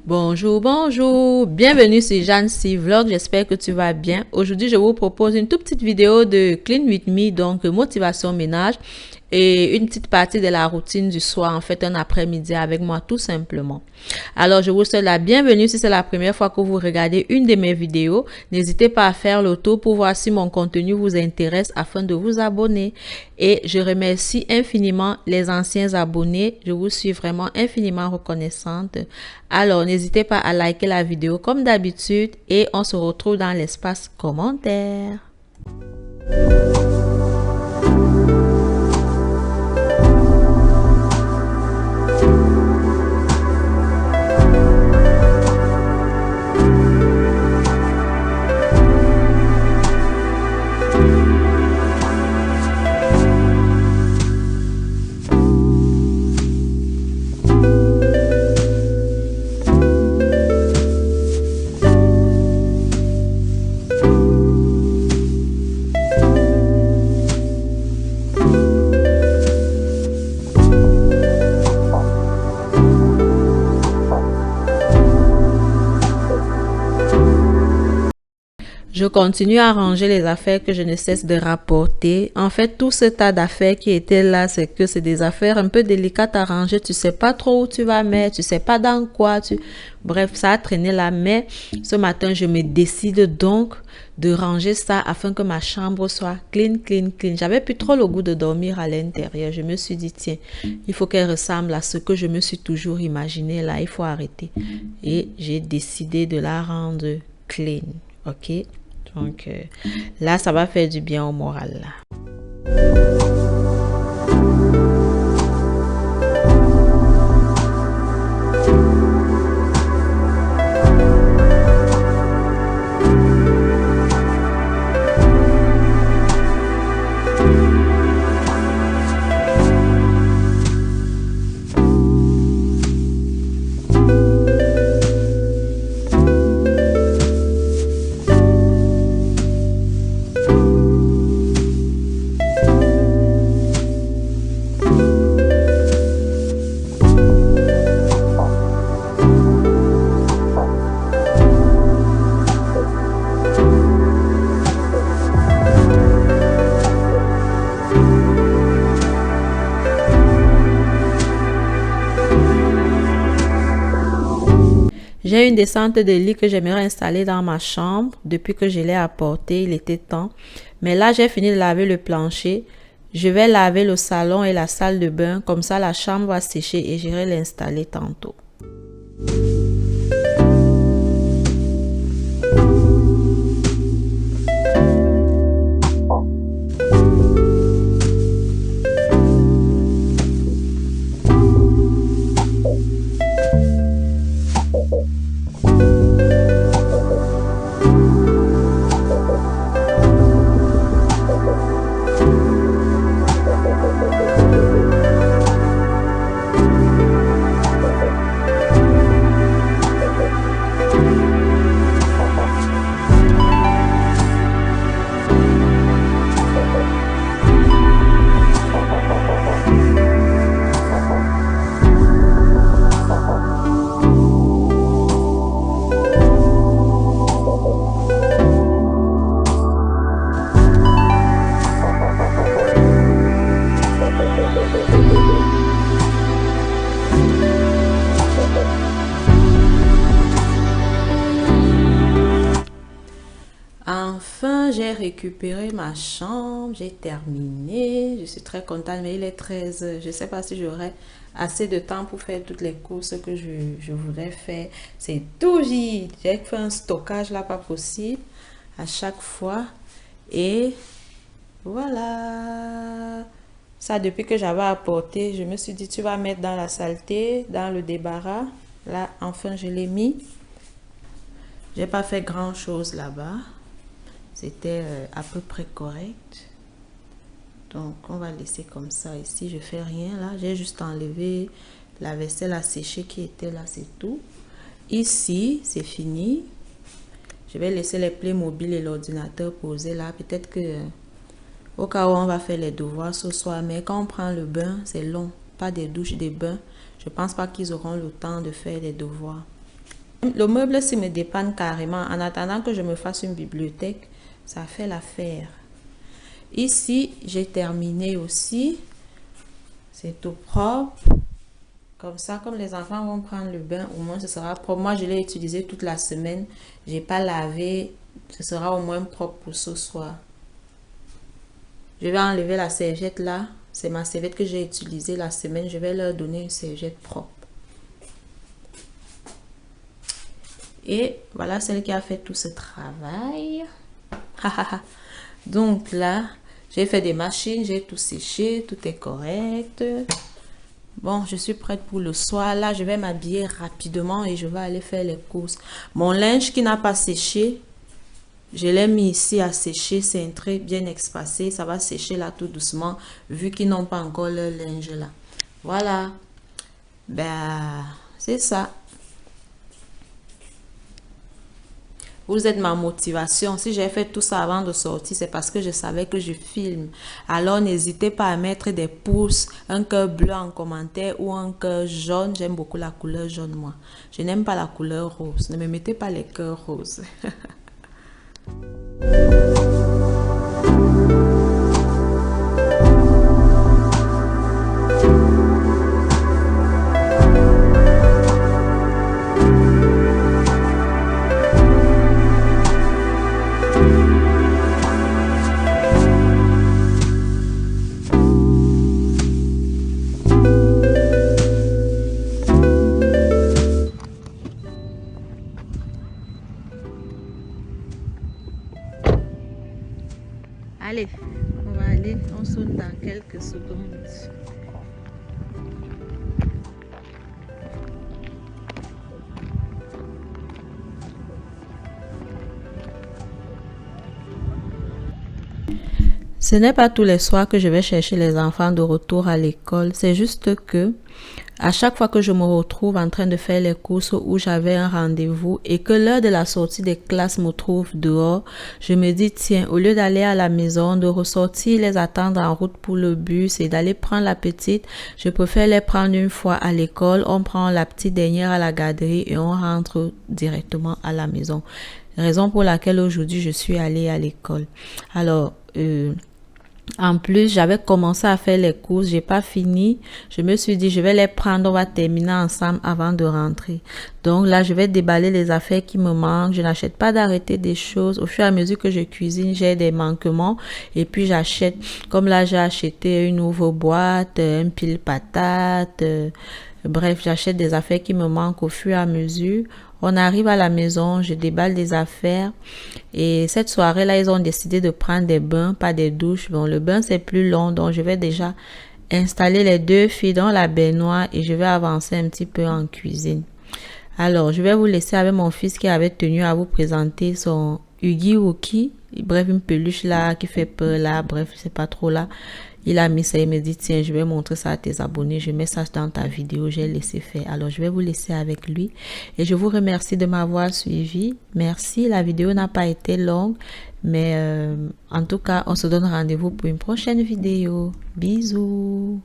Bonjour, bonjour, bienvenue sur Jeanne C Vlog, j'espère que tu vas bien. Aujourd'hui, je vous propose une toute petite vidéo de Clean With Me, donc motivation ménage et une petite partie de la routine du soir, en fait un après-midi avec moi tout simplement. Alors, je vous souhaite la bienvenue si c'est la première fois que vous regardez une de mes vidéos. N'hésitez pas à faire le tour pour voir si mon contenu vous intéresse afin de vous abonner. Et je remercie infiniment les anciens abonnés. Je vous suis vraiment infiniment reconnaissante. Alors, n'hésitez pas à liker la vidéo comme d'habitude et on se retrouve dans l'espace commentaire. Je continue à ranger les affaires que je ne cesse de rapporter. En fait, tout ce tas d'affaires qui étaient là, c'est que c'est des affaires un peu délicates à ranger. Tu sais pas trop où tu vas mettre, tu sais pas dans quoi. Bref, ça a traîné là. Mais ce matin, je me décide donc de ranger ça afin que ma chambre soit clean, clean, clean. J'avais plus trop le goût de dormir à l'intérieur. Je me suis dit, tiens, il faut qu'elle ressemble à ce que je me suis toujours imaginé là. Il faut arrêter. Et j'ai décidé de la rendre clean. OK? Donc là, ça va faire du bien au moral. J'ai une descente de lit que j'aimerais installer dans ma chambre. Depuis que je l'ai apporté, il était temps. Mais là, j'ai fini de laver le plancher. Je vais laver le salon et la salle de bain. Comme ça, la chambre va sécher et j'irai l'installer tantôt. Enfin, j'ai récupéré ma chambre, j'ai terminé, je suis très contente, mais il est 13 heures. Je ne sais pas si j'aurai assez de temps pour faire toutes les courses que je voudrais faire. C'est tout vide, j'ai fait un stockage là, pas possible, à chaque fois. Et voilà, ça depuis que j'avais apporté, je me suis dit, tu vas mettre dans la saleté, dans le débarras. Là, enfin, je l'ai mis. J'ai pas fait grand chose là-bas. C'était à peu près correct. Donc, on va laisser comme ça. Ici, je fais rien là. J'ai juste enlevé la vaisselle à sécher qui était là, c'est tout. Ici, c'est fini. Je vais laisser les Playmobil et l'ordinateur posés là. Peut-être que au cas où on va faire les devoirs ce soir. Mais quand on prend le bain, c'est long. Pas des douches, des bains. Je pense pas qu'ils auront le temps de faire les devoirs. Le meuble s'il me dépanne carrément. En attendant que je me fasse une bibliothèque, ça fait l'affaire. Ici, j'ai terminé aussi. C'est tout propre. Comme ça, comme les enfants vont prendre le bain, au moins ce sera propre. Moi, je l'ai utilisé toute la semaine. J'ai pas lavé. Ce sera au moins propre pour ce soir. Je vais enlever la serviette là. C'est ma serviette que j'ai utilisée la semaine. Je vais leur donner une serviette propre. Et voilà celle qui a fait tout ce travail. Donc là, j'ai fait des machines, j'ai tout séché, tout est correct. Bon, je suis prête pour le soir. Là, je vais m'habiller rapidement et je vais aller faire les courses. Mon linge qui n'a pas séché, je l'ai mis ici à sécher. C'est un trait bien espacé. Ça va sécher là tout doucement, vu qu'ils n'ont pas encore leur linge là. Voilà. Ben, c'est ça. Vous êtes ma motivation. Si j'ai fait tout ça avant de sortir, c'est parce que je savais que je filme. Alors, n'hésitez pas à mettre des pouces, un cœur bleu en commentaire ou un cœur jaune. J'aime beaucoup la couleur jaune, moi. Je n'aime pas la couleur rose. Ne me mettez pas les cœurs roses. Allez, on va aller, on sonne dans quelques secondes. Ce n'est pas tous les soirs que je vais chercher les enfants de retour à l'école. C'est juste que à chaque fois que je me retrouve en train de faire les courses où j'avais un rendez-vous et que l'heure de la sortie des classes me trouve dehors, je me dis tiens, au lieu d'aller à la maison, de ressortir, les attendre en route pour le bus et d'aller prendre la petite, je préfère les prendre une fois à l'école. On prend la petite dernière à la garderie et on rentre directement à la maison. Raison pour laquelle aujourd'hui je suis allée à l'école. Alors, en plus, j'avais commencé à faire les courses, j'ai pas fini. Je me suis dit, je vais les prendre, on va terminer ensemble avant de rentrer. Donc là, je vais déballer les affaires qui me manquent. Je n'achète pas d'arrêter des choses. Au fur et à mesure que je cuisine, j'ai des manquements. Et puis j'achète, comme là, j'ai acheté une nouvelle boîte, un pile patate. Bref, j'achète des affaires qui me manquent au fur et à mesure. On arrive à la maison, je déballe des affaires et cette soirée-là, ils ont décidé de prendre des bains, pas des douches. Bon, le bain, c'est plus long, donc je vais déjà installer les deux filles dans la baignoire et je vais avancer un petit peu en cuisine. Alors, je vais vous laisser avec mon fils qui avait tenu à vous présenter son Huggy Wuggy. Bref, une peluche là qui fait peur là, bref, c'est pas trop là. Il a mis ça, il me dit, tiens, je vais montrer ça à tes abonnés, je mets ça dans ta vidéo, j'ai laissé faire. Alors, je vais vous laisser avec lui et je vous remercie de m'avoir suivi. Merci, la vidéo n'a pas été longue, mais en tout cas, on se donne rendez-vous pour une prochaine vidéo. Bisous!